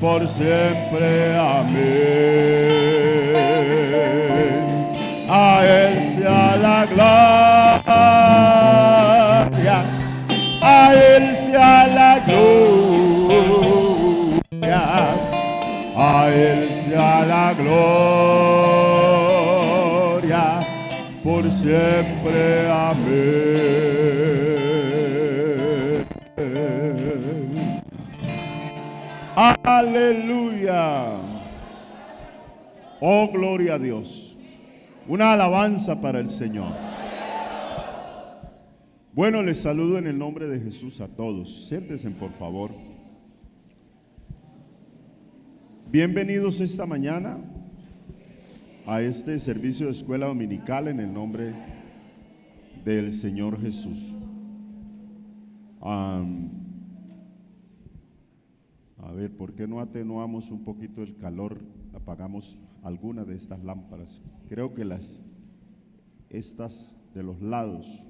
por siempre. Amén. A Él sea la gloria, a Él sea la gloria, a Él sea la gloria, por siempre. Amén. Aleluya. Oh, gloria a Dios. Una alabanza para el Señor. Bueno, les saludo en el nombre de Jesús a todos. Siéntense, por favor. Bienvenidos esta mañana a este servicio de escuela dominical en el nombre del Señor Jesús. A ver, ¿por qué no atenuamos un poquito el calor? Apagamos alguna de estas lámparas. Creo que estas de los lados.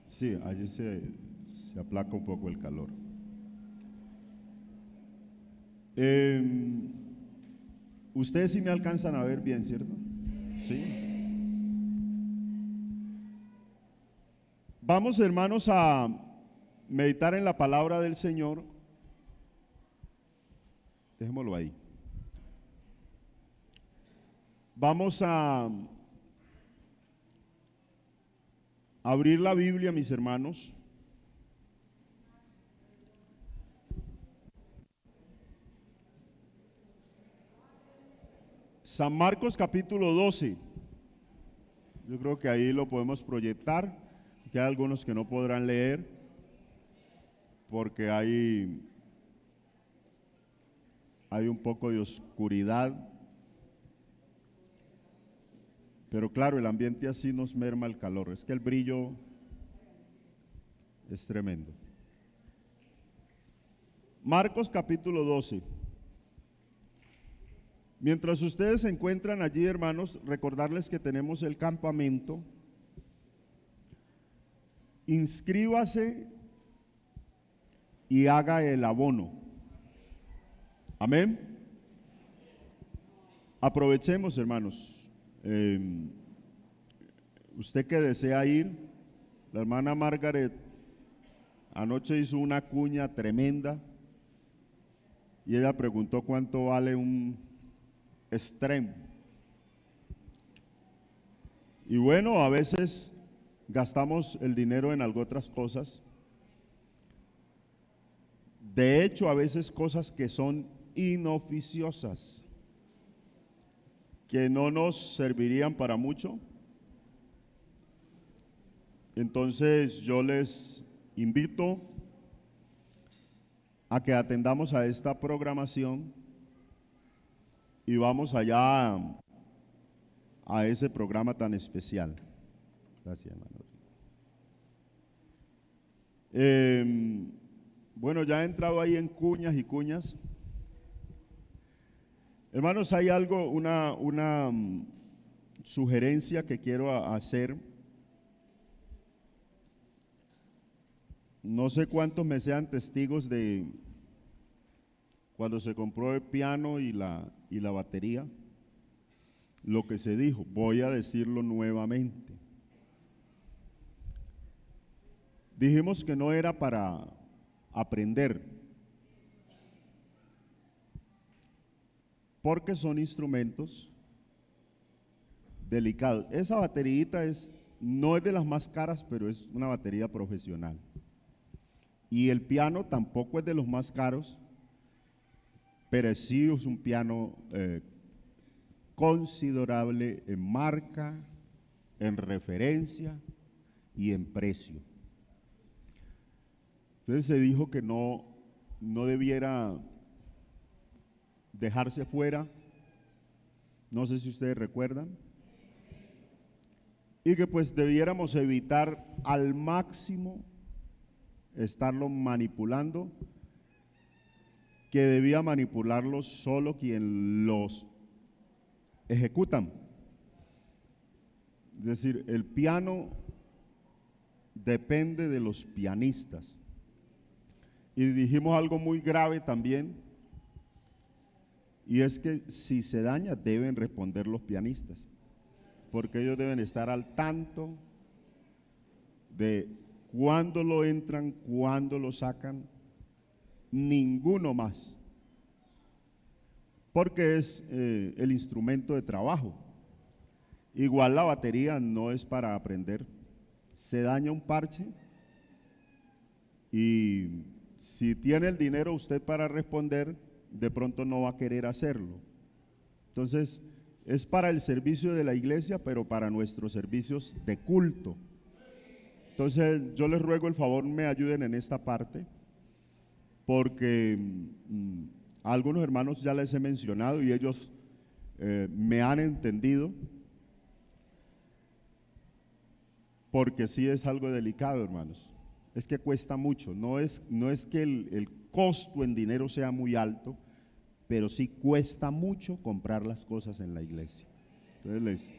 Sí, allí se aplaca un poco el calor. Ustedes sí me alcanzan a ver bien, ¿cierto? Sí. Vamos, hermanos, a meditar en la palabra del Señor. Dejémoslo ahí. Vamos a abrir la Biblia, mis hermanos. San Marcos capítulo 12. Yo creo que ahí lo podemos proyectar. Que hay algunos que no podrán leer porque hay un poco de oscuridad. Pero claro, el ambiente así nos merma el calor. Es que el brillo es tremendo. Marcos capítulo 12. Mientras ustedes se encuentran allí, hermanos, recordarles que tenemos el campamento. Inscríbase y haga el abono. Amén. Aprovechemos, hermanos. Usted que desea ir, la hermana Margaret anoche hizo una cuña tremenda y ella preguntó cuánto vale un extremo. Y bueno, a veces gastamos el dinero en algo otras cosas. De hecho, a veces cosas que son inoficiosas, que no nos servirían para mucho. Entonces yo les invito a que atendamos a esta programación y vamos allá a ese programa tan especial. Gracias, hermano. Bueno, ya he entrado ahí en cuñas y cuñas. Hermanos, hay algo, una sugerencia que quiero hacer. No sé cuántos me sean testigos de cuando se compró el piano y la batería. Lo que se dijo, voy a decirlo nuevamente. Dijimos que no era para aprender, porque son instrumentos delicados. Esa baterita no es de las más caras, pero es una batería profesional. Y el piano tampoco es de los más caros, pero sí es un piano considerable en marca, en referencia y en precio. Entonces se dijo que no debiera dejarse fuera. No sé si ustedes recuerdan. Y que pues debiéramos evitar al máximo estarlo manipulando, que debía manipularlo solo quien los ejecutan. Es decir, el piano depende de los pianistas. Y dijimos algo muy grave también, y es que si se daña deben responder los pianistas, porque ellos deben estar al tanto de cuándo lo entran, cuándo lo sacan, ninguno más, porque es el instrumento de trabajo. Igual la batería no es para aprender. Se daña un parche y si tiene el dinero usted para responder, de pronto no va a querer hacerlo. Entonces, es para el servicio de la iglesia, pero para nuestros servicios de culto. Entonces, yo les ruego el favor, me ayuden en esta parte, porque a algunos hermanos ya les he mencionado y ellos me han entendido, porque sí es algo delicado, hermanos. Es que cuesta mucho, no es que el costo en dinero sea muy alto, pero sí cuesta mucho comprar las cosas en la iglesia. Entonces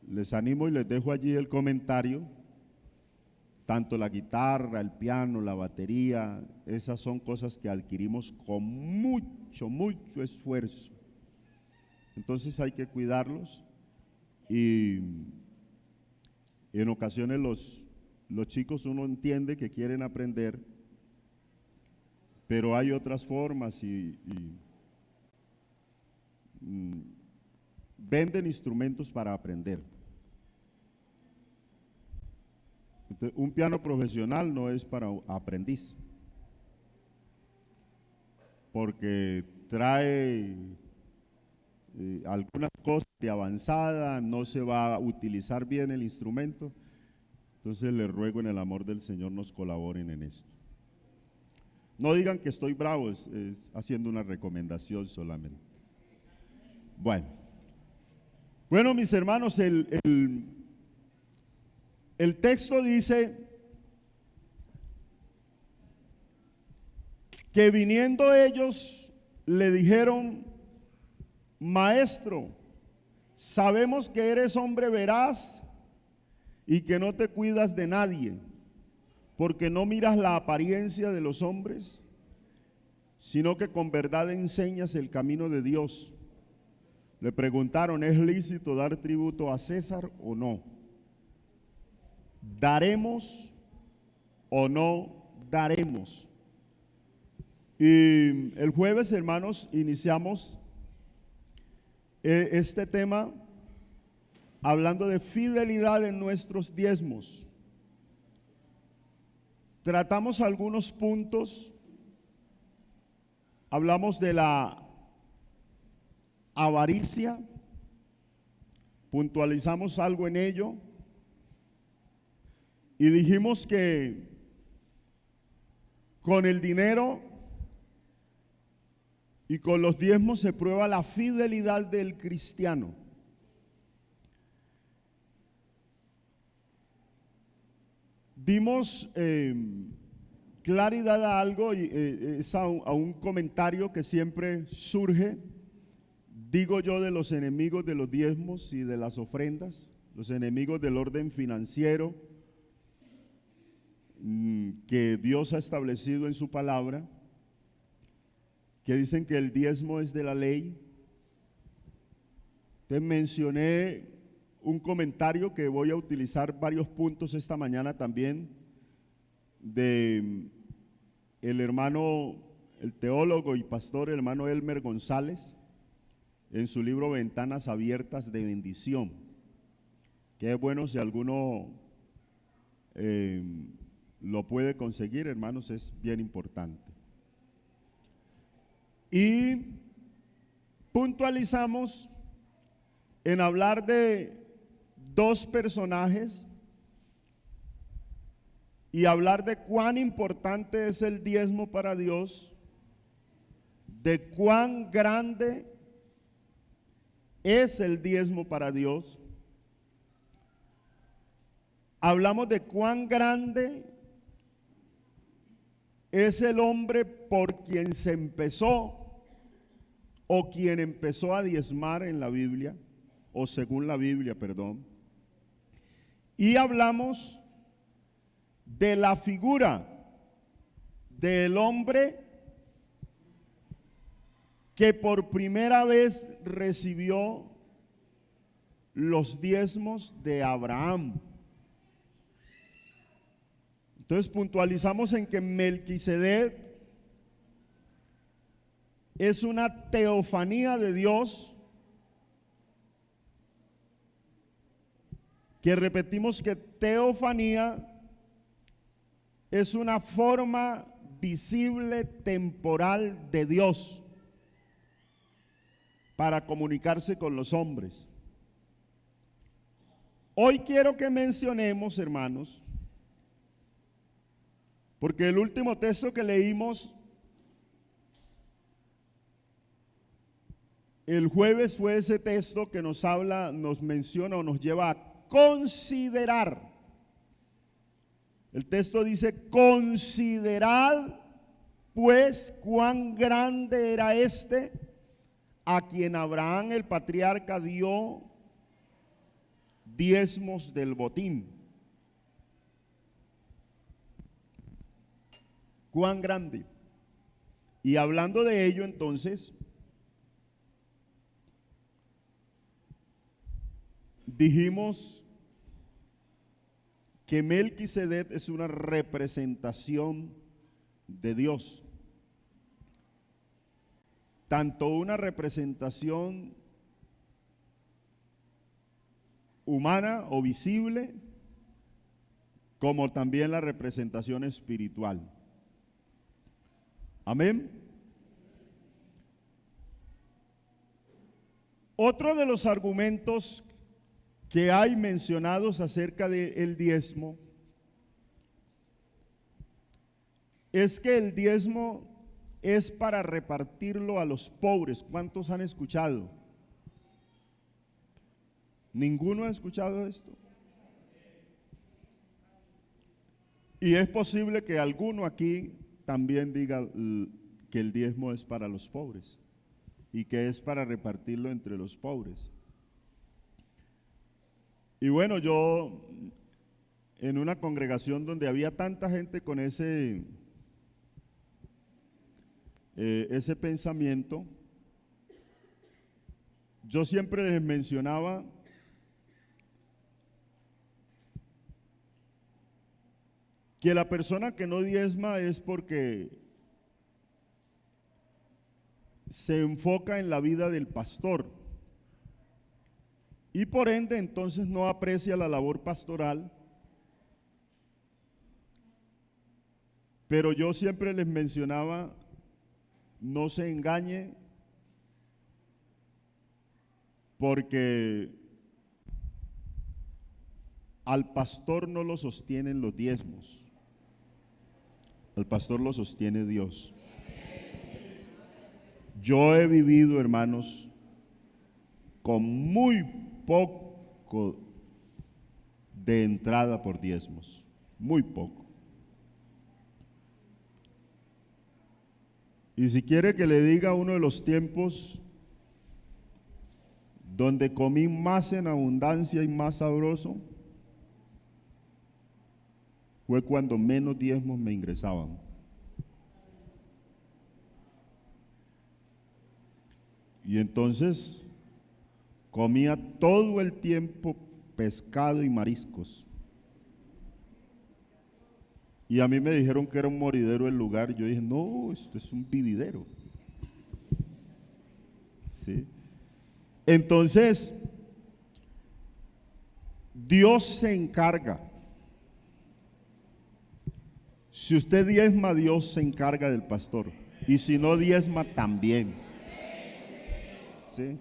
les animo y les dejo allí el comentario. Tanto la guitarra, el piano, la batería, esas son cosas que adquirimos con mucho, mucho esfuerzo. Entonces hay que cuidarlos, y en ocasiones los chicos, uno entiende que quieren aprender, pero hay otras formas y venden instrumentos para aprender. Entonces, un piano profesional no es para aprendiz, porque trae algunas cosas de avanzada, no se va a utilizar bien el instrumento. Entonces les ruego en el amor del Señor nos colaboren en esto. No digan que estoy bravo, es haciendo una recomendación solamente. Bueno, mis hermanos, el texto dice que viniendo ellos le dijeron: Maestro, sabemos que eres hombre veraz y que no te cuidas de nadie, porque no miras la apariencia de los hombres, sino que con verdad enseñas el camino de Dios. Le preguntaron: ¿es lícito dar tributo a César o no? ¿Daremos o no daremos? Y el jueves, hermanos, iniciamos este tema hablando de fidelidad en nuestros diezmos. Tratamos algunos puntos, hablamos de la avaricia, puntualizamos algo en ello y dijimos que con el dinero y con los diezmos se prueba la fidelidad del cristiano. Dimos claridad a algo, y es a un comentario que siempre surge, digo yo, de los enemigos de los diezmos y de las ofrendas, los enemigos del orden financiero que Dios ha establecido en su palabra, que dicen que el diezmo es de la ley. Te mencioné un comentario que voy a utilizar varios puntos esta mañana también, de el hermano, el teólogo y pastor hermano Elmer González, en su libro Ventanas Abiertas de Bendición, que es bueno si alguno lo puede conseguir, hermanos, es bien importante. Y puntualizamos en hablar de dos personajes y hablar de cuán importante es el diezmo para Dios, de cuán grande es el diezmo para Dios. Hablamos de cuán grande es el hombre por quien se empezó, o quien empezó a diezmar en la Biblia, o según la Biblia, perdón. y hablamos de la figura del hombre que por primera vez recibió los diezmos de Abraham. Entonces puntualizamos en que Melquisedec es una teofanía de Dios, que repetimos que teofanía es una forma visible, temporal de Dios para comunicarse con los hombres. Hoy quiero que mencionemos, hermanos, porque el último texto que leímos el jueves fue ese texto que nos habla, nos menciona o nos lleva a considerar. El texto dice: considerad pues cuán grande era este a quien Abraham el patriarca dio diezmos del botín. Cuán grande. Y hablando de ello, entonces dijimos que Melquisedec es una representación de Dios, tanto una representación humana o visible, como también la representación espiritual. Amén. Otro de los argumentos que hay mencionados acerca del diezmo es que el diezmo es para repartirlo a los pobres. ¿Cuántos han escuchado? ¿Ninguno ha escuchado esto? Y es posible que alguno aquí también diga que el diezmo es para los pobres y que es para repartirlo entre los pobres. Y bueno, yo en una congregación donde había tanta gente con ese pensamiento, yo siempre les mencionaba que la persona que no diezma es porque se enfoca en la vida del pastor y por ende entonces no aprecia la labor pastoral. Pero yo siempre les mencionaba: no se engañe, porque al pastor no lo sostienen los diezmos, al pastor lo sostiene Dios. Yo he vivido, hermanos, con muy poco de entrada por diezmos, muy poco. Y si quiere que le diga uno de los tiempos donde comí más en abundancia y más sabroso, fue cuando menos diezmos me ingresaban. Y entonces comía todo el tiempo pescado y mariscos. Y a mí me dijeron que era un moridero el lugar. Yo dije: no, esto es un vividero. ¿Sí? Entonces, Dios se encarga. Si usted diezma, Dios se encarga del pastor. Y si no diezma, también. ¿Sí?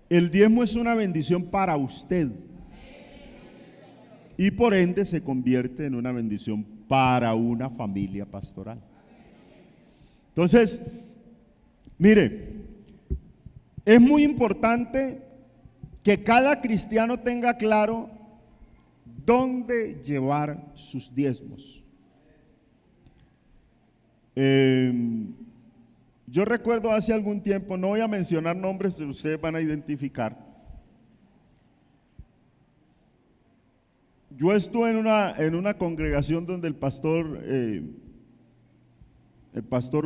El diezmo es una bendición para usted. Y por ende se convierte en una bendición para una familia pastoral. Entonces, mire, es muy importante que cada cristiano tenga claro dónde llevar sus diezmos. Yo recuerdo hace algún tiempo, no voy a mencionar nombres, pero ustedes van a identificar. Yo estuve en una congregación donde el pastor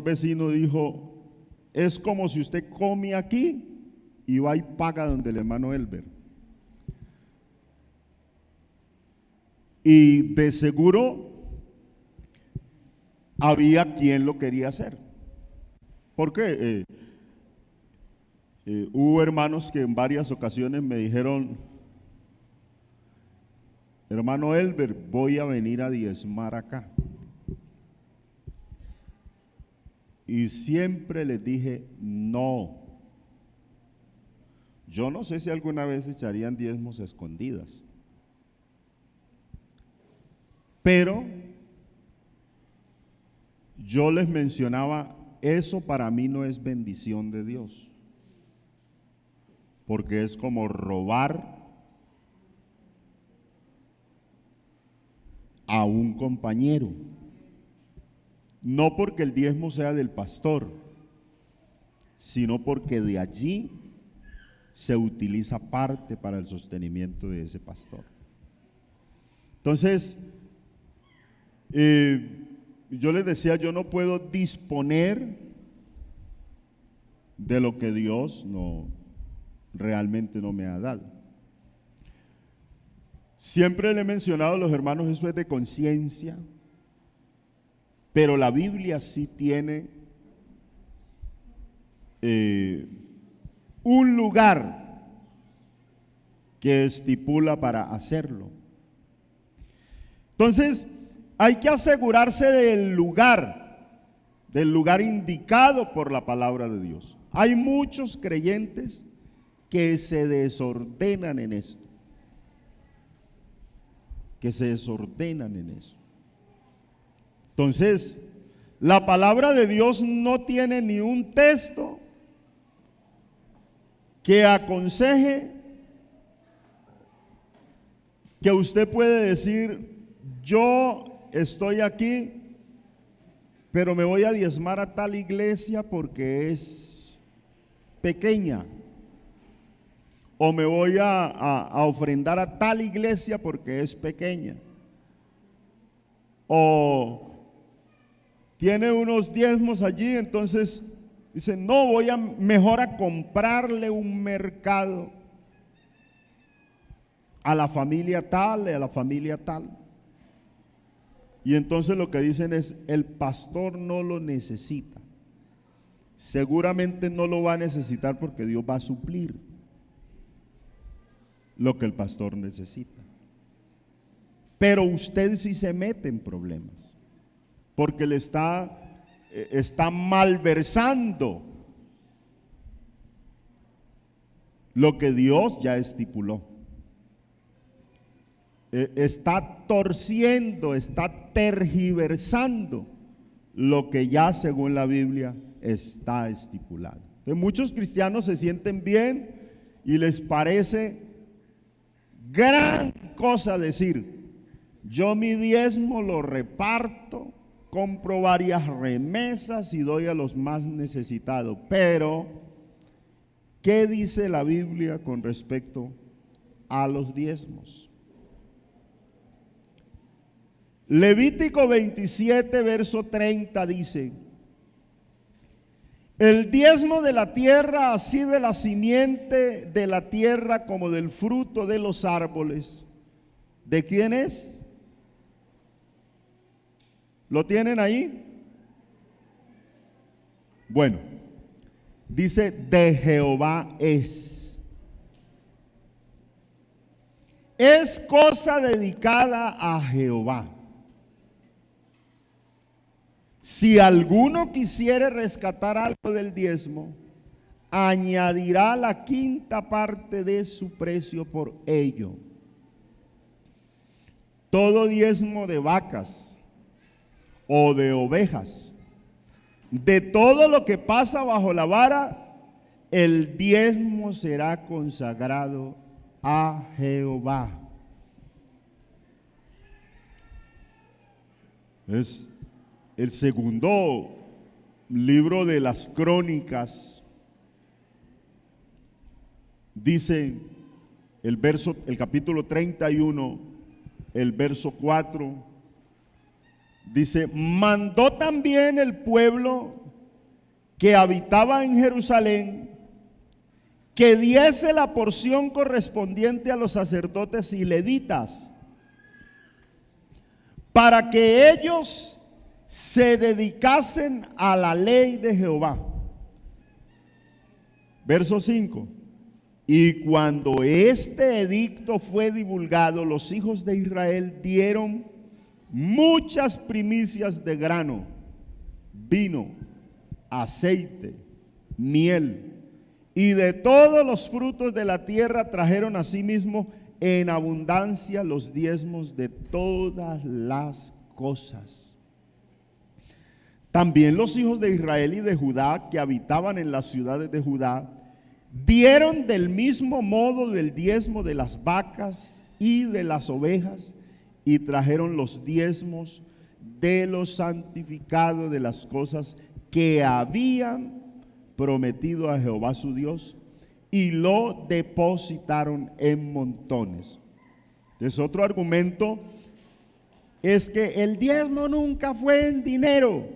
vecino dijo: es como si usted come aquí y va y paga donde el hermano Elber. Y de seguro había quien lo quería hacer. Porque hubo hermanos que en varias ocasiones me dijeron: hermano Elber, voy a venir a diezmar acá. Y siempre les dije: no. Yo no sé si alguna vez echarían diezmos a escondidas, pero yo les mencionaba, eso para mí no es bendición de Dios, porque es como robar a un compañero. No porque el diezmo sea del pastor, sino porque de allí se utiliza parte para el sostenimiento de ese pastor. Entonces, yo les decía, yo no puedo disponer de lo que Dios realmente no me ha dado. Siempre le he mencionado a los hermanos, eso es de conciencia, pero la Biblia sí tiene un lugar que estipula para hacerlo. Entonces, hay que asegurarse del lugar indicado por la palabra de Dios. Hay muchos creyentes que se desordenan en esto. Entonces, la palabra de Dios no tiene ni un texto que aconseje que usted puede decir: yo estoy aquí, pero me voy a diezmar a tal iglesia porque es pequeña, o me voy a ofrendar a tal iglesia porque es pequeña, o tiene unos diezmos allí, entonces dice: no, voy mejor a comprarle un mercado a la familia tal y a la familia tal. Y entonces lo que dicen es: el pastor no lo necesita. Seguramente no lo va a necesitar porque Dios va a suplir lo que el pastor necesita. Pero usted sí se mete en problemas, porque le está malversando lo que Dios ya estipuló. Está torciendo, está tergiversando lo que ya según la Biblia está estipulado. Entonces, muchos cristianos se sienten bien y les parece gran cosa decir: yo mi diezmo lo reparto, compro varias remesas y doy a los más necesitados. Pero, ¿qué dice la Biblia con respecto a los diezmos? Levítico 27, verso 30 dice: el diezmo de la tierra, así de la simiente de la tierra como del fruto de los árboles. ¿De quién es? ¿Lo tienen ahí? Bueno, dice: de Jehová es. Es cosa dedicada a Jehová. Si alguno quisiere rescatar algo del diezmo, añadirá la quinta parte de su precio por ello. Todo diezmo de vacas o de ovejas, de todo lo que pasa bajo la vara, el diezmo será consagrado a Jehová. Es el segundo libro de las Crónicas. Dice el capítulo 31: el verso 4, dice: mandó también el pueblo que habitaba en Jerusalén que diese la porción correspondiente a los sacerdotes y levitas, para que ellos se dedicasen a la ley de Jehová. Verso 5. Y cuando este edicto fue divulgado, los hijos de Israel dieron muchas primicias de grano, vino, aceite, miel, y de todos los frutos de la tierra trajeron asimismo en abundancia los diezmos de todas las cosas. También los hijos de Israel y de Judá que habitaban en las ciudades de Judá dieron del mismo modo del diezmo de las vacas y de las ovejas, y trajeron los diezmos de los santificados de las cosas que habían prometido a Jehová su Dios, y lo depositaron en montones. Entonces, otro argumento es que el diezmo nunca fue en dinero.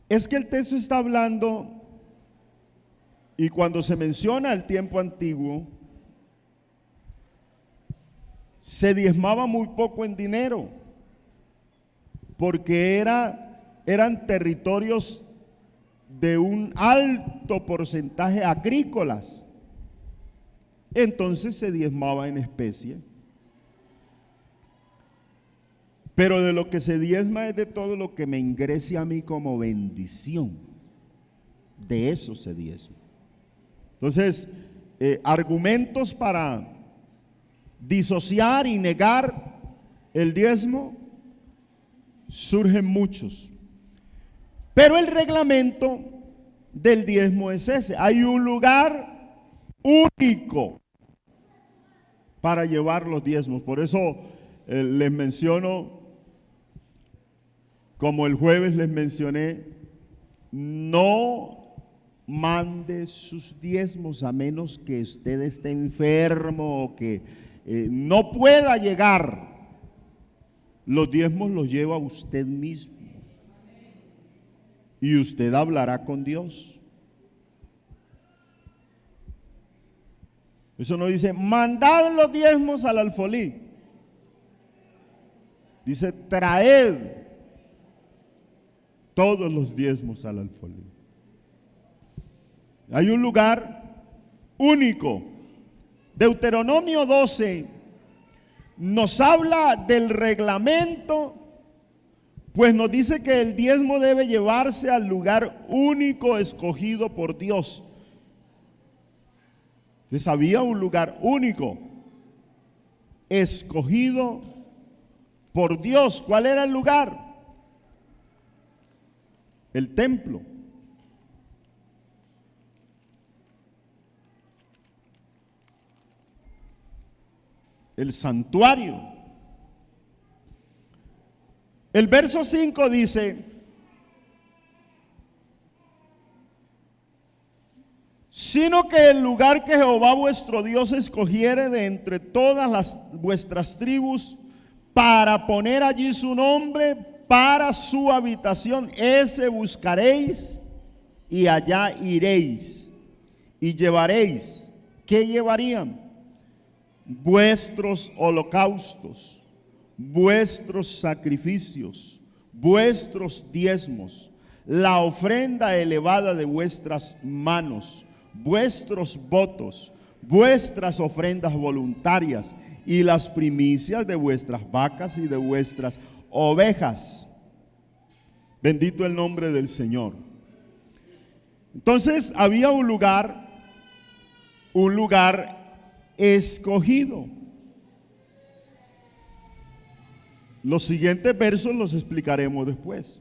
Es que el texto está hablando, y cuando se menciona el tiempo antiguo, se diezmaba muy poco en dinero, porque eran territorios de un alto porcentaje agrícolas. Entonces se diezmaba en especie. Pero de lo que se diezma es de todo lo que me ingrese a mí como bendición. De eso se diezma. Entonces, argumentos para disociar y negar el diezmo surgen muchos. Pero el reglamento del diezmo es ese: hay un lugar único para llevar los diezmos. Por eso les menciono, como el jueves les mencioné, no mande sus diezmos a menos que usted esté enfermo o que no pueda llegar. Los diezmos los lleva usted mismo. Y usted hablará con Dios. Eso no dice mandad los diezmos al alfolí. Dice traed todos los diezmos al alfolí. Hay un lugar único. Deuteronomio 12 nos habla del reglamento, pues nos dice que el diezmo debe llevarse al lugar único escogido por Dios. Entonces había un lugar único escogido por Dios. ¿Cuál era el lugar? El templo. El santuario. El verso 5 dice: sino que el lugar que Jehová vuestro Dios escogiere de entre todas vuestras tribus para poner allí su nombre para su habitación, ese buscaréis y allá iréis y llevaréis. ¿Qué llevarían? Vuestros holocaustos, vuestros sacrificios, vuestros diezmos, la ofrenda elevada de vuestras manos, vuestros votos, vuestras ofrendas voluntarias y las primicias de vuestras vacas y de vuestras ovejas. Bendito el nombre del Señor. Entonces había un lugar escogido. Los siguientes versos los explicaremos después.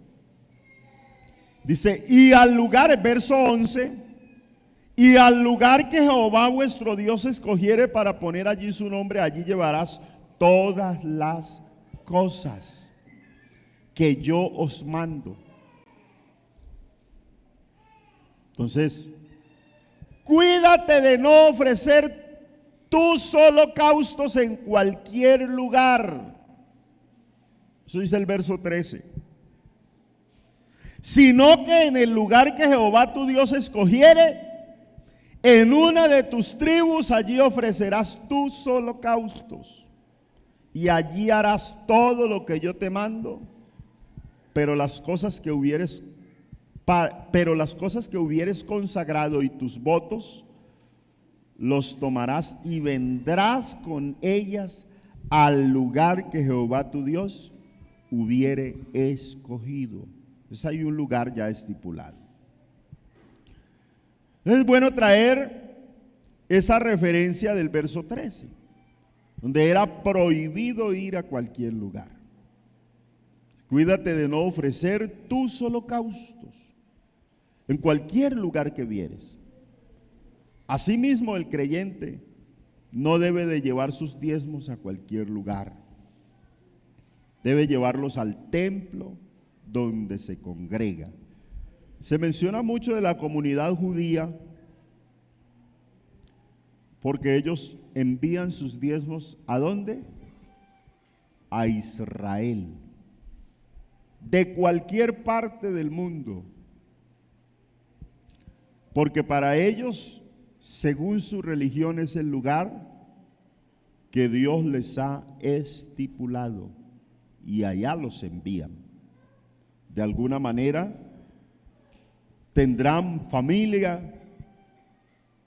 Dice: y al lugar, verso 11, y al lugar que Jehová vuestro Dios escogiere para poner allí su nombre, allí llevarás todas las cosas que yo os mando. Entonces, cuídate de no ofrecer tus holocaustos en cualquier lugar. Eso dice el verso 13. Sino que en el lugar que Jehová tu Dios escogiere, en una de tus tribus, allí ofrecerás tus holocaustos, y allí harás todo lo que yo te mando. Pero las cosas que hubieres consagrado y tus votos los tomarás y vendrás con ellas al lugar que Jehová tu Dios hubiere escogido. Entonces hay un lugar ya estipulado. Es bueno traer esa referencia del verso 13, donde era prohibido ir a cualquier lugar. Cuídate de no ofrecer tus holocaustos en cualquier lugar que vieres. Asimismo, el creyente no debe de llevar sus diezmos a cualquier lugar. Debe llevarlos al templo donde se congrega. Se menciona mucho de la comunidad judía porque ellos envían sus diezmos ¿a dónde? A Israel. De cualquier parte del mundo. Porque para ellos, según su religión, es el lugar que Dios les ha estipulado, y allá los envían. De alguna manera tendrán familia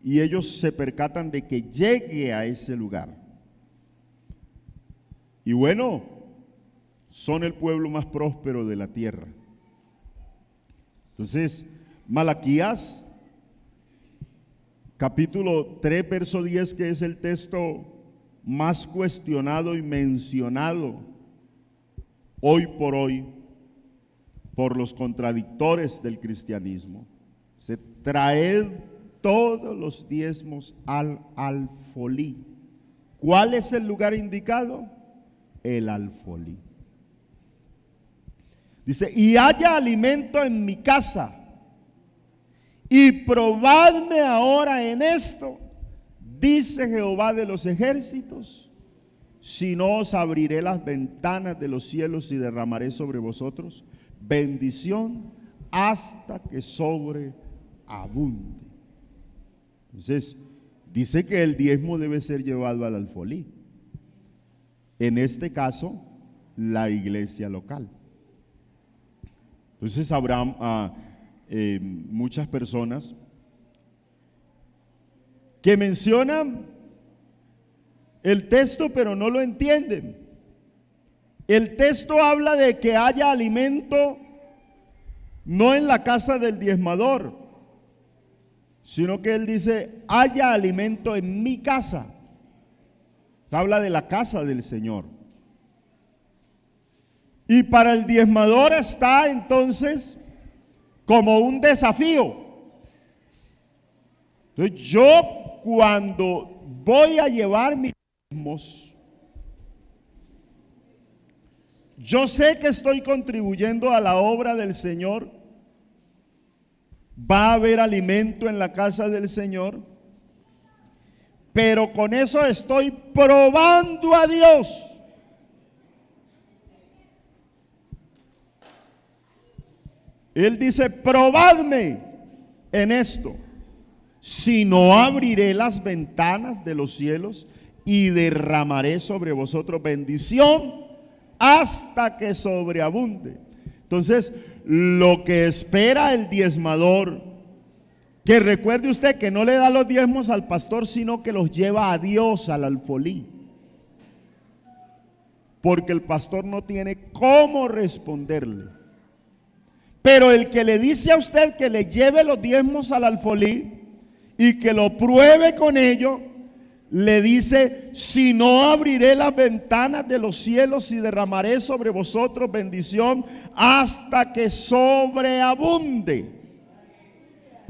y ellos se percatan de que llegue a ese lugar. Y bueno, son el pueblo más próspero de la tierra. Entonces, Malaquías capítulo 3, verso 10, que es el texto más cuestionado y mencionado hoy por hoy por los contradictores del cristianismo. Se traed todos los diezmos al alfolí. ¿Cuál es el lugar indicado? El alfolí. Dice, y haya alimento en mi casa, y probadme ahora en esto, dice Jehová de los ejércitos, si no os abriré las ventanas de los cielos y derramaré sobre vosotros bendición hasta que sobreabunde. Entonces, dice que el diezmo debe ser llevado al alfolí. En este caso, la iglesia local. Entonces habrá muchas personas que mencionan el texto pero no lo entienden. El texto habla de que haya alimento no en la casa del diezmador, sino que él dice haya alimento en mi casa. Habla de la casa del Señor. Y para el diezmador está entonces como un desafío. Entonces yo cuando voy a llevar mis diezmos, yo sé que estoy contribuyendo a la obra del Señor. Va a haber alimento en la casa del Señor, pero con eso estoy probando a Dios. Él dice, probadme en esto, si no abriré las ventanas de los cielos y derramaré sobre vosotros bendición hasta que sobreabunde. Entonces, lo que espera el diezmador, que recuerde usted que no le da los diezmos al pastor, sino que los lleva a Dios, al alfolí, porque el pastor no tiene cómo responderle. Pero el que le dice a usted que le lleve los diezmos al alfolí y que lo pruebe con ello, le dice, si no abriré las ventanas de los cielos y derramaré sobre vosotros bendición hasta que sobreabunde.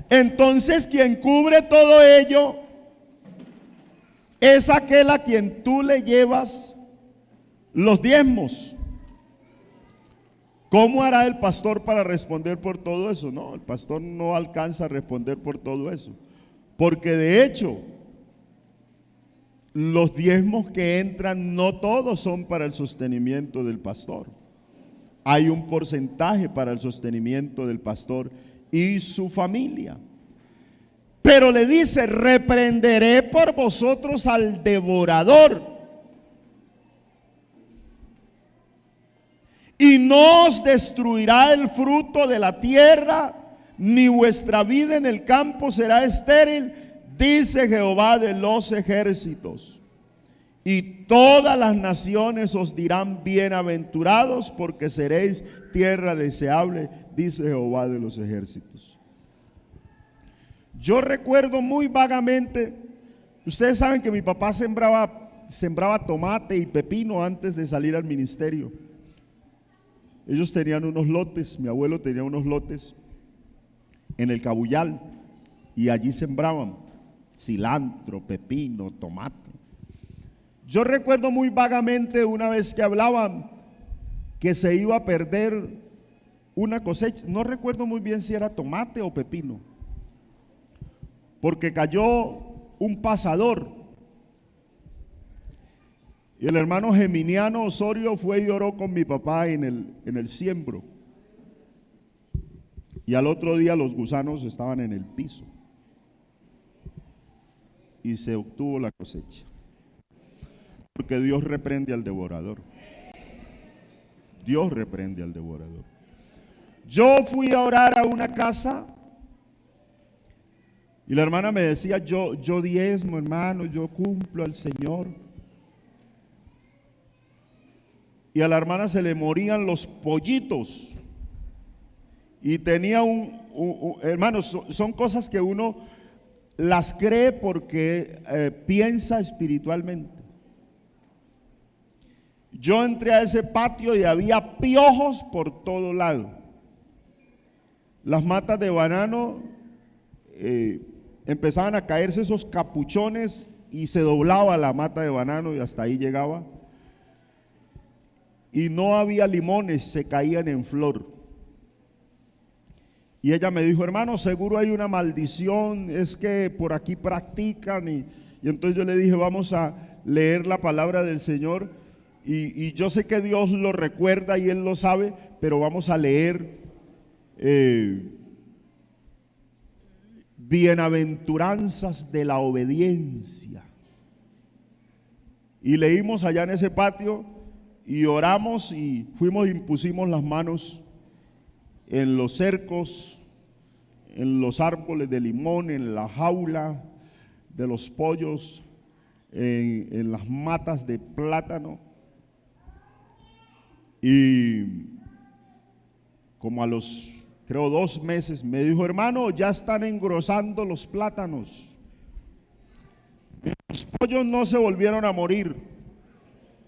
Entonces quien cubre todo ello es aquel a quien tú le llevas los diezmos. ¿Cómo hará el pastor para responder por todo eso? No, el pastor no alcanza a responder por todo eso, porque de hecho los diezmos que entran no todos son para el sostenimiento del pastor. Hay un porcentaje para el sostenimiento del pastor y su familia. Pero le dice: reprenderé por vosotros al devorador, y no os destruirá el fruto de la tierra, ni vuestra vida en el campo será estéril, dice Jehová de los ejércitos. Y todas las naciones os dirán bienaventurados, porque seréis tierra deseable, dice Jehová de los ejércitos. Yo recuerdo muy vagamente, ustedes saben que mi papá sembraba tomate y pepino antes de salir al ministerio. Ellos tenían unos lotes, mi abuelo tenía unos lotes en el Cabullal, y allí sembraban cilantro, pepino, tomate. Yo recuerdo muy vagamente una vez que hablaban que se iba a perder una cosecha. No recuerdo muy bien si era tomate o pepino, porque cayó un pasador. Y el hermano Geminiano Osorio fue y oró con mi papá en el siembro. Y al otro día los gusanos estaban en el piso y se obtuvo la cosecha. Porque Dios reprende al devorador. Dios reprende al devorador. Yo fui a orar a una casa y la hermana me decía: yo diezmo, hermano, yo cumplo al Señor. Y a la hermana se le morían los pollitos. Y tenía hermanos, son cosas que uno las cree porque piensa espiritualmente. Yo entré a ese patio y había piojos por todo lado. Las matas de banano empezaban a caerse esos capuchones y se doblaba la mata de banano y hasta ahí llegaba. Y no había limones, se caían en flor. Y ella me dijo: hermano, seguro hay una maldición, es que por aquí practican. Y entonces yo le dije: vamos a leer la palabra del Señor. Y yo sé que Dios lo recuerda y Él lo sabe, pero vamos a leer bienaventuranzas de la obediencia. Y leímos allá en ese patio y oramos y fuimos, impusimos las manos en los cercos, en los árboles de limón, en la jaula de los pollos, en las matas de plátano. Y como a los, creo, 2 meses, me dijo: hermano, ya están engrosando los plátanos. Los pollos no se volvieron a morir,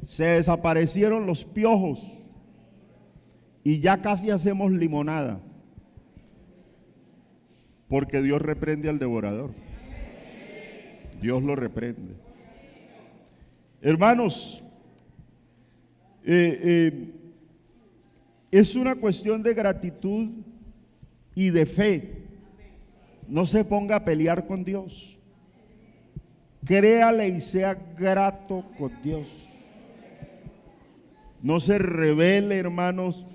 se desaparecieron los piojos y ya casi hacemos limonada, porque Dios reprende al devorador. Dios lo reprende. Hermanos, es una cuestión de gratitud y de fe. No se ponga a pelear con Dios. Créale y sea grato con Dios. No se rebele, hermanos,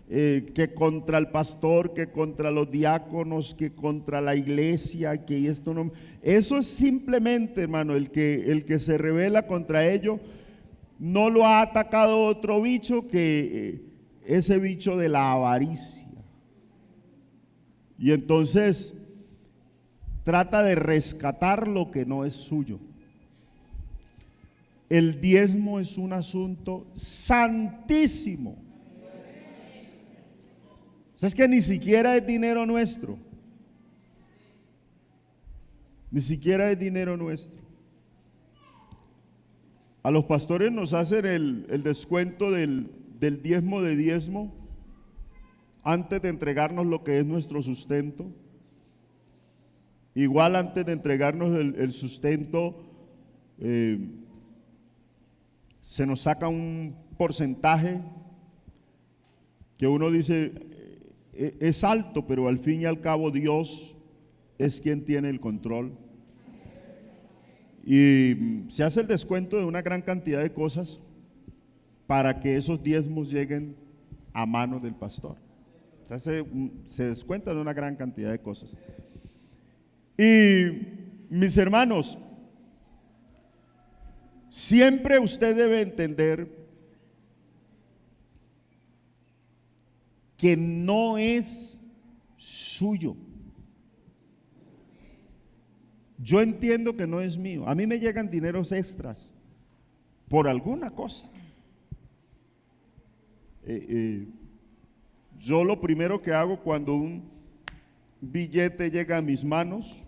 que contra el pastor, que contra los diáconos, que contra la iglesia, que esto no. Eso es simplemente, hermano, el que se rebela contra ello, no lo ha atacado otro bicho que ese bicho de la avaricia. Y entonces trata de rescatar lo que no es suyo. El diezmo es un asunto santísimo. O sea, es que ni siquiera es dinero nuestro. Ni siquiera es dinero nuestro. A los pastores nos hacen el descuento del diezmo de diezmo antes de entregarnos lo que es nuestro sustento. Igual antes de entregarnos el sustento, se nos saca un porcentaje que uno dice es alto, pero al fin y al cabo Dios es quien tiene el control. Y se hace el descuento de una gran cantidad de cosas para que esos diezmos lleguen a manos del pastor. Se descuentan una gran cantidad de cosas. Y mis hermanos, siempre usted debe entender que no es suyo. Yo entiendo que no es mío. A mí me llegan dineros extras por alguna cosa. Yo lo primero que hago cuando un billete llega a mis manos,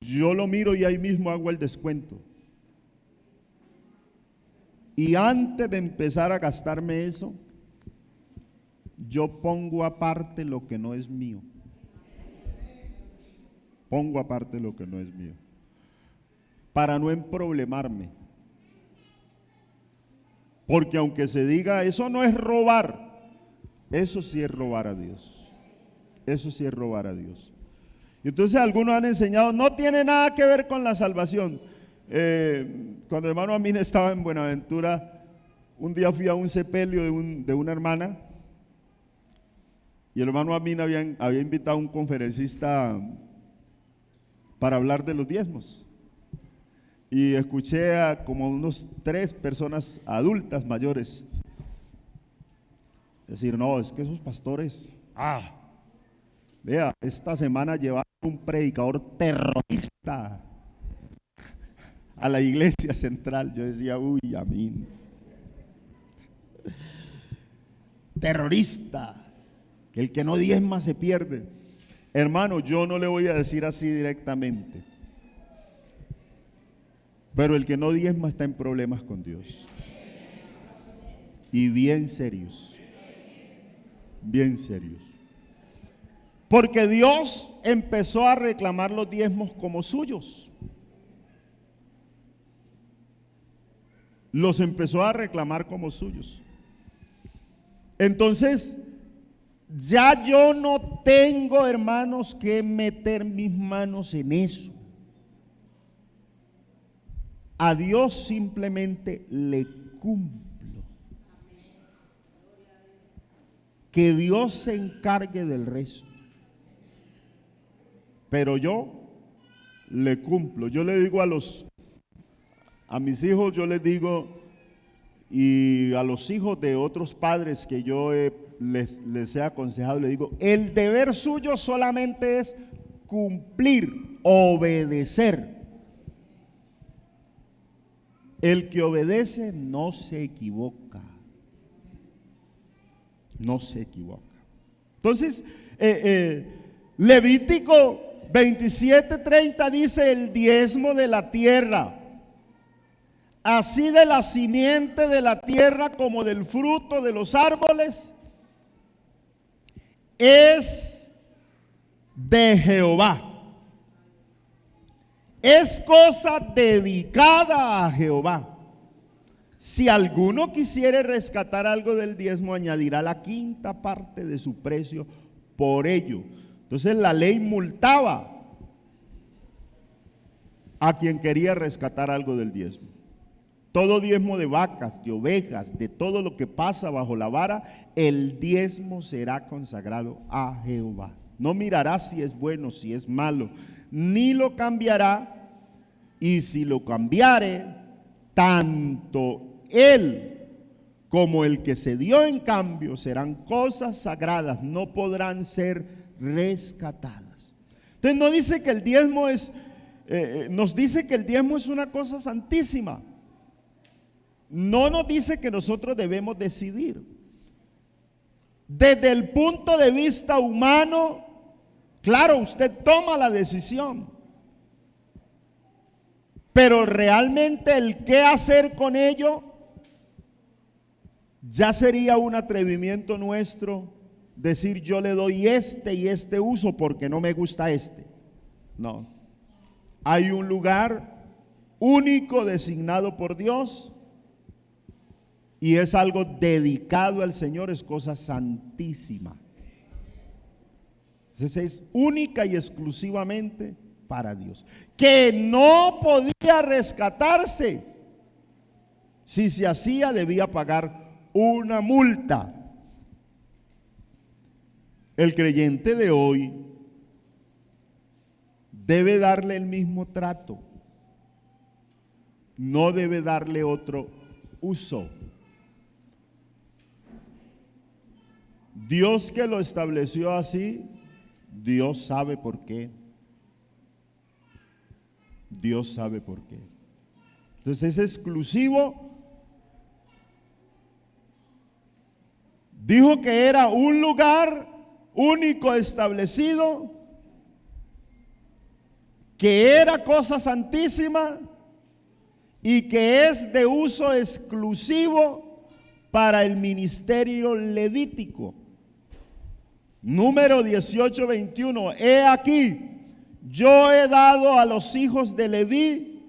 yo lo miro y ahí mismo hago el descuento. Y antes de empezar a gastarme eso, yo pongo aparte lo que no es mío. Pongo aparte lo que no es mío, para no emproblemarme. Porque aunque se diga, eso no es robar, eso sí es robar a Dios. Eso sí es robar a Dios. Y entonces algunos han enseñado, no tiene nada que ver con la salvación. Cuando el hermano Amin estaba en Buenaventura, un día fui a un sepelio de una hermana, y el hermano Amin había invitado a un conferencista para hablar de los diezmos. Y escuché a como unos 3 personas adultas mayores decir, no, es que esos pastores, vea, esta semana llevaron un predicador terrorista a la iglesia central. Yo decía, uy, amén. Terrorista, que el que no diezma se pierde. Hermano, yo no le voy a decir así directamente, pero el que no diezma está en problemas con Dios. Y bien serios. Bien serios. Porque Dios empezó a reclamar los diezmos como suyos. Los empezó a reclamar como suyos. Entonces, ya yo no tengo, hermanos, que meter mis manos en eso. A Dios simplemente le cumplo. Que Dios se encargue del resto. Pero yo le cumplo. Yo le digo a mis hijos, yo les digo, y a los hijos de otros padres que yo les he aconsejado, le digo, el deber suyo solamente es cumplir, obedecer. El que obedece no se equivoca. No se equivoca. Entonces, Levítico 27:30 dice, el diezmo de la tierra, así de la simiente de la tierra como del fruto de los árboles, es de Jehová. Es cosa dedicada a Jehová. Si alguno quisiere rescatar algo del diezmo, añadirá la 5ª parte de su precio por ello. Entonces la ley multaba a quien quería rescatar algo del diezmo. Todo diezmo de vacas, de ovejas, de todo lo que pasa bajo la vara, el diezmo será consagrado a Jehová. No mirará si es bueno, si es malo, ni lo cambiará, y si lo cambiare, tanto él como el que se dio en cambio serán cosas sagradas, no podrán ser rescatadas. Entonces no dice que el diezmo nos dice que el diezmo es una cosa santísima. No nos dice que nosotros debemos decidir. Desde el punto de vista humano, claro, usted toma la decisión, pero realmente el qué hacer con ello ya sería un atrevimiento nuestro decir yo le doy este y este uso porque no me gusta este. No, hay un lugar único designado por Dios y es algo dedicado al Señor, es cosa santísima. Entonces es única y exclusivamente para Dios. Que no podía rescatarse. Si se hacía, debía pagar una multa. El creyente de hoy debe darle el mismo trato. No debe darle otro uso. Dios que lo estableció así, Dios sabe por qué. Dios sabe por qué. Entonces es exclusivo. Dijo que era un lugar único establecido, que era cosa santísima y que es de uso exclusivo para el ministerio levítico. Número 18:21. He aquí, yo he dado a los hijos de Leví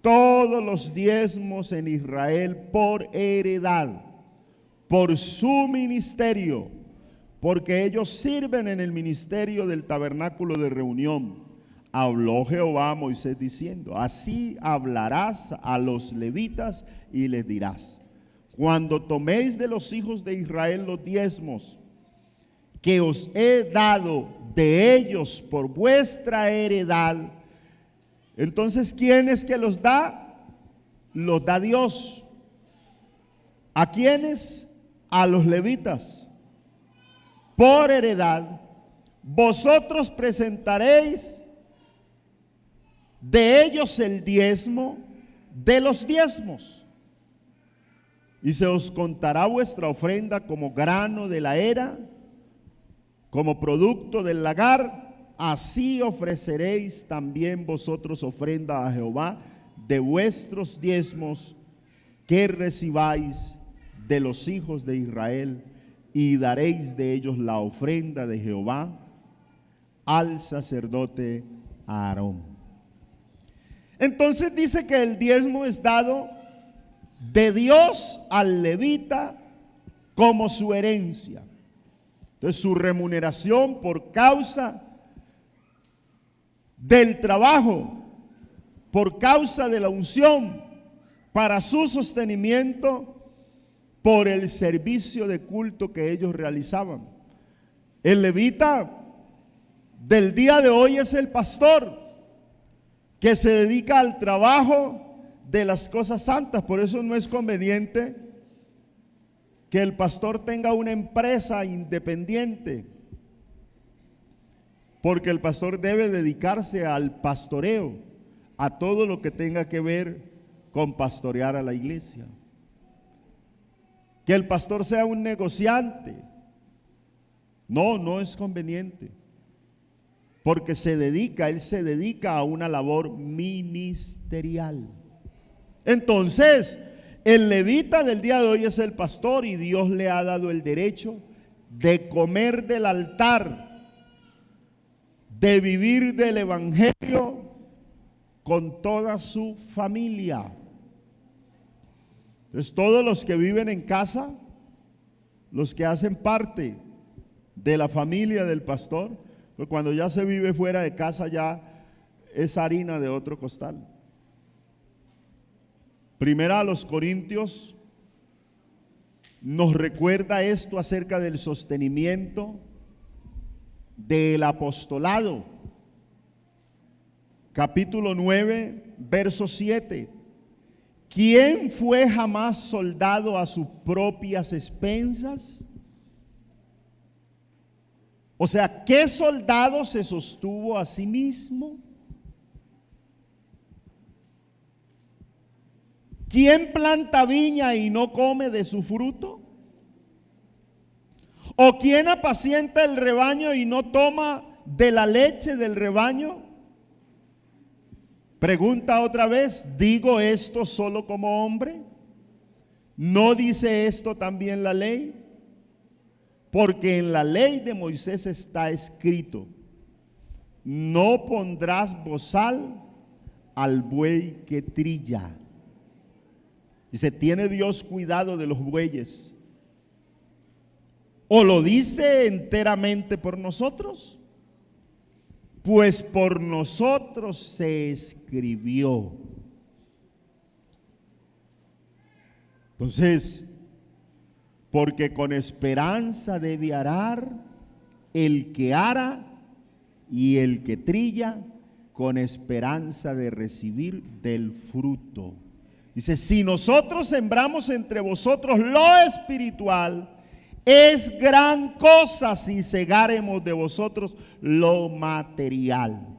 todos los diezmos en Israel por heredad, por su ministerio, porque ellos sirven en el ministerio del tabernáculo de reunión. Habló Jehová a Moisés diciendo: así hablarás a los levitas y les dirás: cuando toméis de los hijos de Israel los diezmos que os he dado de ellos por vuestra heredad, entonces ¿quién es que los da? Los da Dios. ¿A quiénes? A los levitas. Por heredad, vosotros presentaréis de ellos el diezmo de los diezmos, y se os contará vuestra ofrenda como grano de la era, como producto del lagar. Así ofreceréis también vosotros ofrenda a Jehová de vuestros diezmos que recibáis de los hijos de Israel, y daréis de ellos la ofrenda de Jehová al sacerdote Aarón. Entonces dice que el diezmo es dado de Dios al levita como su herencia. Entonces su remuneración por causa del trabajo, por causa de la unción, para su sostenimiento, por el servicio de culto que ellos realizaban. El levita del día de hoy es el pastor que se dedica al trabajo de las cosas santas. Por eso no es conveniente que el pastor tenga una empresa independiente, porque el pastor debe dedicarse al pastoreo, a todo lo que tenga que ver con pastorear a la iglesia. Que el pastor sea un negociante, no es conveniente, porque él se dedica a una labor ministerial. Entonces, el levita del día de hoy es el pastor, y Dios le ha dado el derecho de comer del altar, de vivir del evangelio con toda su familia. Entonces, todos los que viven en casa, los que hacen parte de la familia del pastor, pues cuando ya se vive fuera de casa ya es harina de otro costal. Primera a los Corintios nos recuerda esto acerca del sostenimiento del apostolado. Capítulo 9, verso 7. ¿Quién fue jamás soldado a sus propias expensas? O sea, ¿qué soldado se sostuvo a sí mismo? ¿Quién planta viña y no come de su fruto? ¿O quién apacienta el rebaño y no toma de la leche del rebaño? Pregunta otra vez, ¿digo esto solo como hombre? ¿No dice esto también la ley? Porque en la ley de Moisés está escrito: no pondrás bozal al buey que trilla. Dice, ¿tiene Dios cuidado de los bueyes? ¿O lo dice enteramente por nosotros? pues por nosotros se escribió. Entonces, porque con esperanza debe arar el que ara y el que trilla, con esperanza de recibir del fruto. Dice, si nosotros sembramos entre vosotros lo espiritual, es gran cosa si segáremos de vosotros lo material.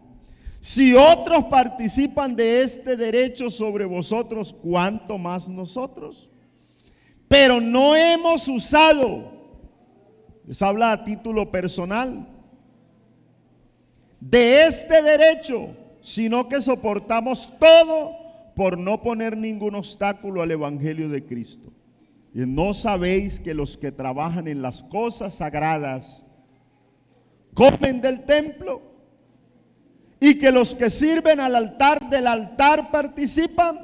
Si otros participan de este derecho sobre vosotros, ¿cuánto más nosotros? Pero no hemos usado, les habla a título personal, de este derecho, sino que soportamos todo por no poner ningún obstáculo al evangelio de Cristo. Y no sabéis que los que trabajan en las cosas sagradas comen del templo, y que los que sirven al altar del altar participan.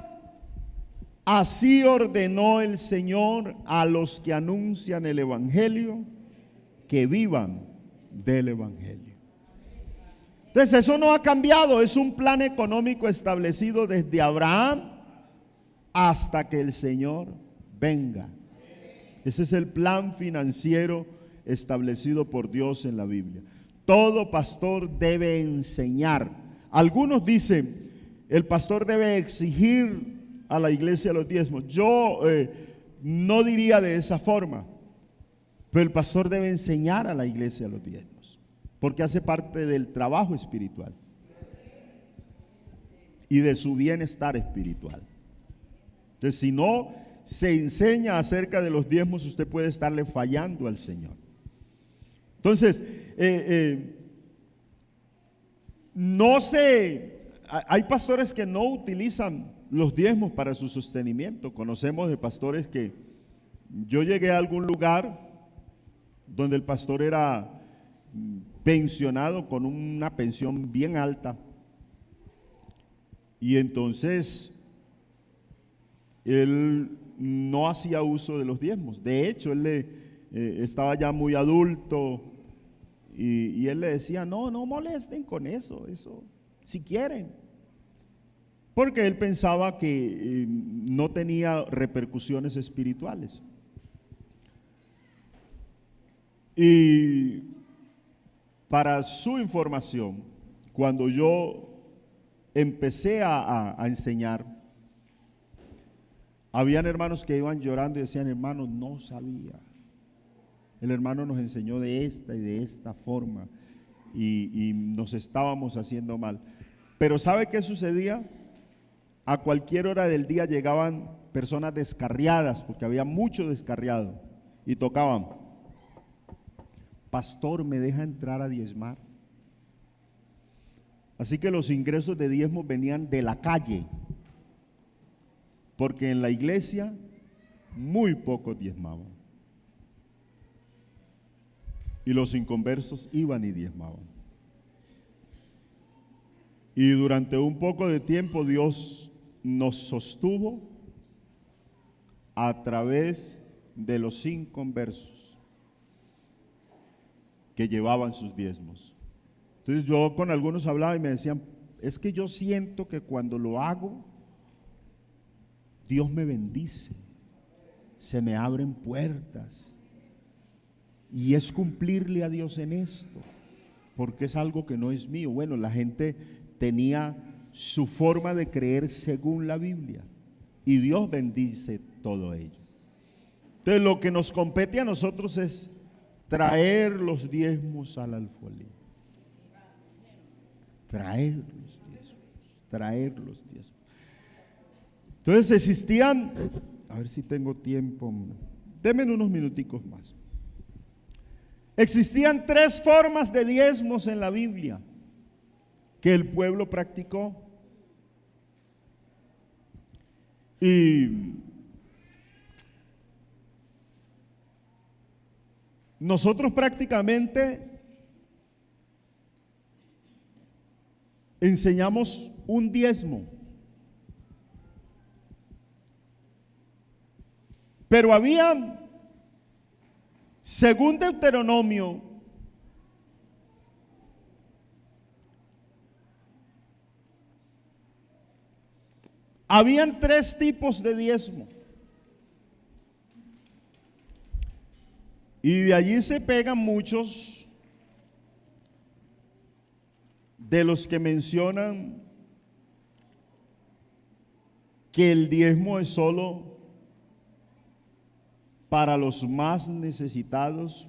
Así ordenó el Señor a los que anuncian el evangelio, que vivan del evangelio. Entonces eso no ha cambiado, es un plan económico establecido desde Abraham hasta que el Señor venga. Ese es el plan financiero establecido por Dios en la Biblia. Todo pastor debe enseñar. Algunos dicen, el pastor debe exigir a la iglesia los diezmos. Yo no diría de esa forma, pero el pastor debe enseñar a la iglesia los diezmos, porque hace parte del trabajo espiritual y de su bienestar espiritual. Entonces, si no se enseña acerca de los diezmos, usted puede estarle fallando al Señor. Entonces, hay pastores que no utilizan los diezmos para su sostenimiento. Conocemos de pastores que yo llegué a algún lugar donde el pastor era pensionado con una pensión bien alta, y entonces él no hacía uso de los diezmos. De hecho, él estaba ya muy adulto, y él le decía, no molesten con eso si quieren, porque él pensaba que no tenía repercusiones espirituales. Y para su información, cuando yo empecé a enseñar, habían hermanos que iban llorando y decían, hermano, no sabía. El hermano nos enseñó de esta y de esta forma, y nos estábamos haciendo mal. Pero ¿sabe qué sucedía? A cualquier hora del día llegaban personas descarriadas, porque había mucho descarriado, y tocaban: pastor, ¿me deja entrar a diezmar? Así que los ingresos de diezmos venían de la calle, porque en la iglesia muy pocos diezmaban, y los inconversos iban y diezmaban. Y durante un poco de tiempo Dios nos sostuvo a través de los inconversos que llevaban sus diezmos. Entonces yo con algunos hablaba y me decían, es que yo siento que cuando lo hago, Dios me bendice, se me abren puertas, y es cumplirle a Dios en esto, porque es algo que no es mío. Bueno, la gente tenía su forma de creer según la Biblia, y Dios bendice todo ello. Entonces lo que nos compete a nosotros es traer los diezmos al alfolí. Traer los diezmos. Entonces existían, a ver si tengo tiempo, denme unos minuticos más. Existían 3 formas de diezmos en la Biblia que el pueblo practicó. Y nosotros prácticamente enseñamos un diezmo, pero había, según Deuteronomio, Habían tres tipos de diezmo. Y de allí se pegan muchos de los que mencionan que el diezmo es solo para los más necesitados,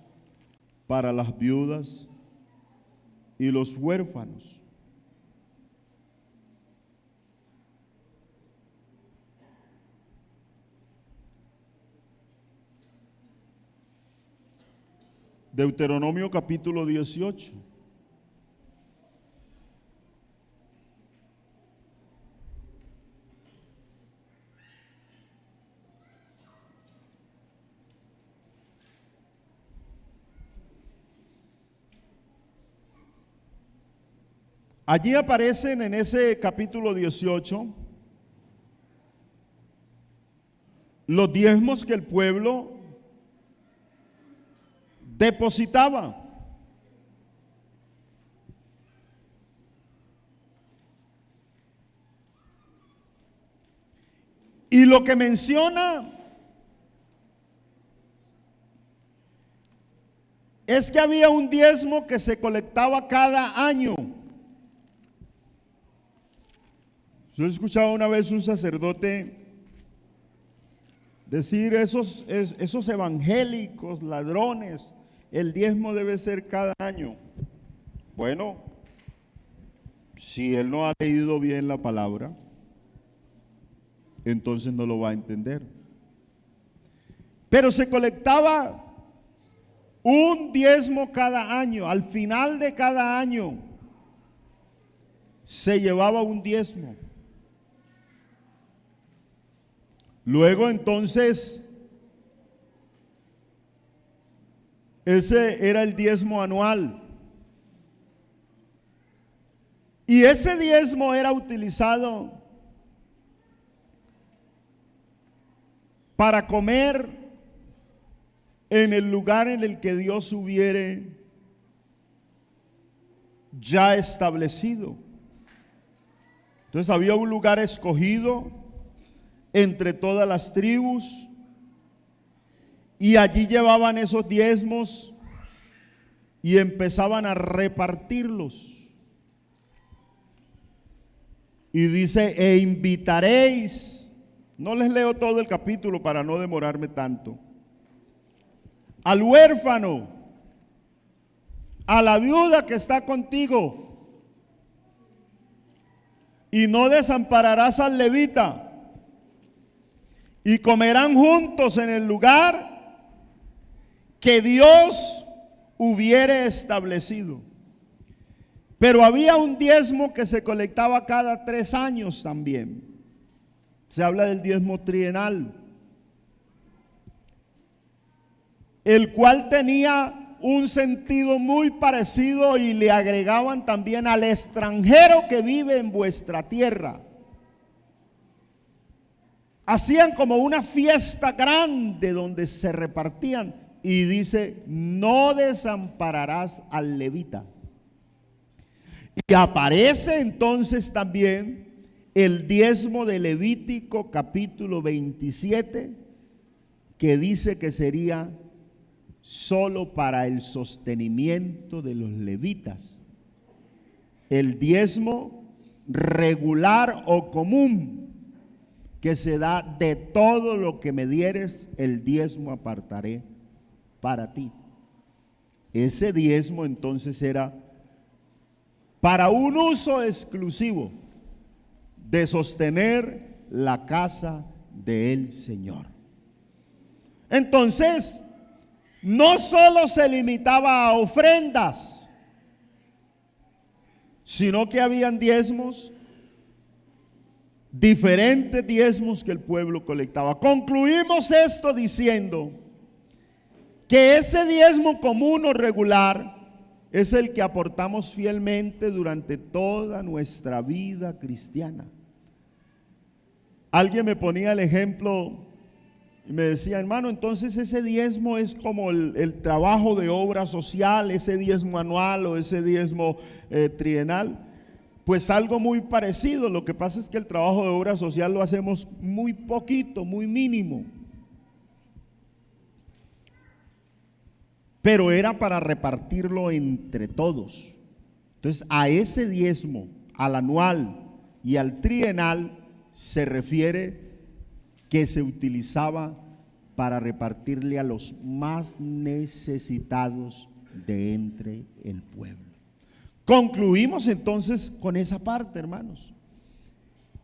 para las viudas y los huérfanos. Deuteronomio capítulo 18. Allí aparecen en ese capítulo 18 los diezmos que el pueblo depositaba. Y lo que menciona es que había un diezmo que se colectaba cada año. Yo escuchaba una vez un sacerdote decir, esos evangélicos, ladrones, el diezmo debe ser cada año. Bueno, si él no ha leído bien la palabra, entonces no lo va a entender. Pero se colectaba un diezmo cada año. Al final de cada año se llevaba un diezmo. Luego entonces, ese era el diezmo anual. Y ese diezmo era utilizado para comer en el lugar en el que Dios hubiere ya establecido. Entonces había un lugar escogido entre todas las tribus, y allí llevaban esos diezmos y empezaban a repartirlos. Y dice, e invitaréis, no les leo todo el capítulo para no demorarme tanto, al huérfano, a la viuda que está contigo, y no desampararás al levita. Y comerán juntos en el lugar que Dios hubiere establecido. Pero había un diezmo que se colectaba cada 3 años también. Se habla del diezmo trienal, el cual tenía un sentido muy parecido, y le agregaban también al extranjero que vive en vuestra tierra. Hacían como una fiesta grande donde se repartían, y dice, no desampararás al levita. Y aparece entonces también el diezmo de Levítico capítulo 27, que dice que sería solo para el sostenimiento de los levitas. El diezmo regular o común que se da: de todo lo que me dieres, el diezmo apartaré para ti. Ese diezmo entonces era para un uso exclusivo de sostener la casa del Señor. Entonces, no solo se limitaba a ofrendas, sino que habían diezmos, diferentes diezmos que el pueblo colectaba. Concluimos esto diciendo que ese diezmo común o regular es el que aportamos fielmente durante toda nuestra vida cristiana. Alguien me ponía el ejemplo y me decía, hermano, entonces ese diezmo es como el trabajo de obra social, ese diezmo anual o ese diezmo trienal. Pues algo muy parecido. Lo que pasa es que el trabajo de obra social lo hacemos muy poquito, muy mínimo. Pero era para repartirlo entre todos. Entonces, a ese diezmo, al anual y al trienal, se refiere que se utilizaba para repartirle a los más necesitados de entre el pueblo. Concluimos entonces con esa parte, hermanos.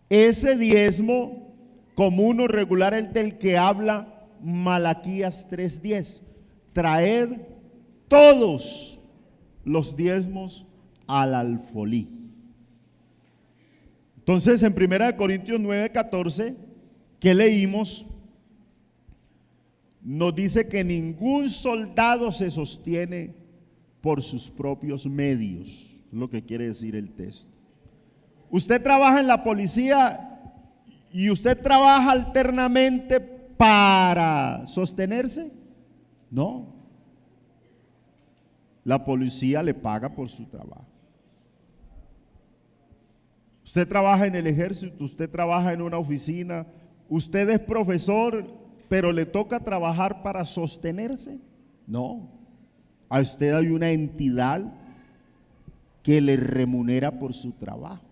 Ese diezmo común o regular es del que habla Malaquías 3:10. Traed todos los diezmos al alfolí. Entonces, en 1 Corintios 9:14, que leímos, nos dice que ningún soldado se sostiene por sus propios medios, lo que quiere decir el texto. Usted trabaja en la policía y usted trabaja alternamente para sostenerse. No, la policía le paga por su trabajo. Usted trabaja en el ejército, usted trabaja en una oficina, usted es profesor, pero le toca trabajar para sostenerse. No, a usted hay una entidad que le remunera por su trabajo.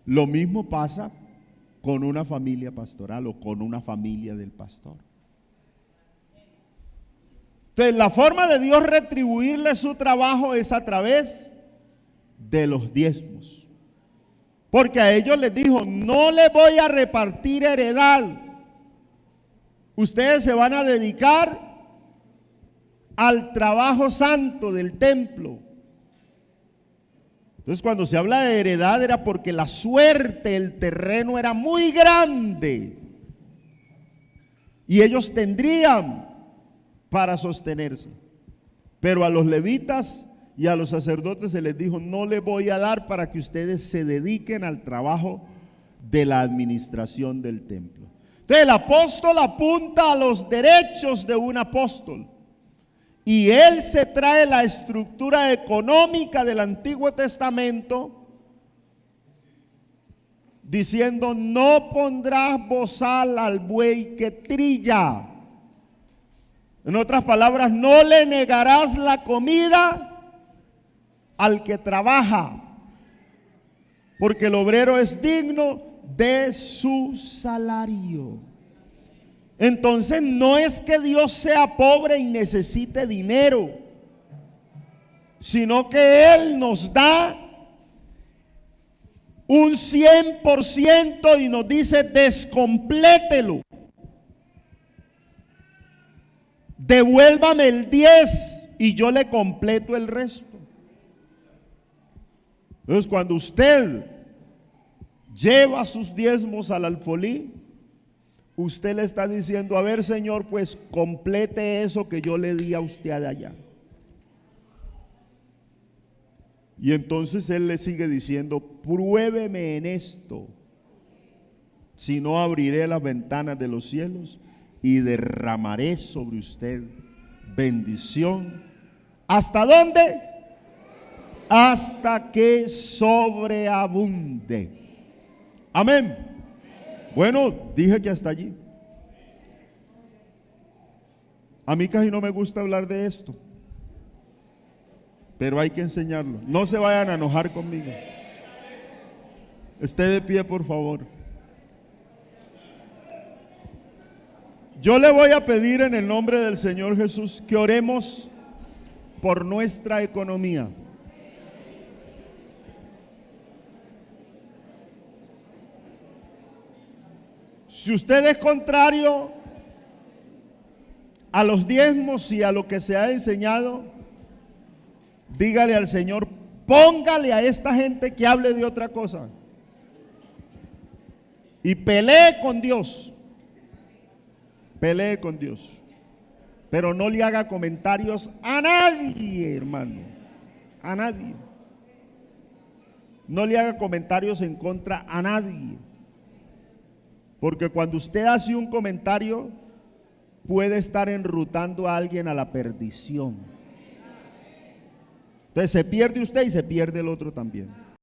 Lo mismo pasa con una familia pastoral o con una familia del pastor. Entonces, la forma de Dios retribuirle su trabajo es a través de los diezmos. Porque a ellos les dijo: no les voy a repartir heredad. Ustedes se van a dedicar al trabajo santo del templo. Entonces, cuando se habla de heredad era porque la suerte, el terreno era muy grande y ellos tendrían para sostenerse. Pero a los levitas y a los sacerdotes se les dijo: no les voy a dar para que ustedes se dediquen al trabajo de la administración del templo. Entonces, el apóstol apunta a los derechos de un apóstol. Y él se trae la estructura económica del Antiguo Testamento diciendo: no pondrás bozal al buey que trilla. En otras palabras, no le negarás la comida al que trabaja, porque el obrero es digno de su salario. Entonces, no es que Dios sea pobre y necesite dinero, sino que Él nos da un 100% y nos dice: descomplételo. Devuélvame el 10 y yo le completo el resto. Entonces, cuando usted lleva sus diezmos al alfolí, usted le está diciendo: a ver, Señor, pues complete eso que yo le di a usted de allá. Y entonces Él le sigue diciendo: pruébeme en esto, si no abriré las ventanas de los cielos y derramaré sobre usted bendición. ¿Hasta dónde? Hasta que sobreabunde. Amén. Bueno, dije que hasta allí. A mí casi no me gusta hablar de esto, pero hay que enseñarlo. No se vayan a enojar conmigo. Esté de pie, por favor. Yo le voy a pedir en el nombre del Señor Jesús que oremos por nuestra economía. Si usted es contrario a los diezmos y a lo que se ha enseñado, dígale al Señor: póngale a esta gente que hable de otra cosa y pelee con Dios. Pelee con Dios, pero no le haga comentarios a nadie, hermano, a nadie. No le haga comentarios en contra a nadie, porque cuando usted hace un comentario puede estar enrutando a alguien a la perdición. Entonces se pierde usted y se pierde el otro también.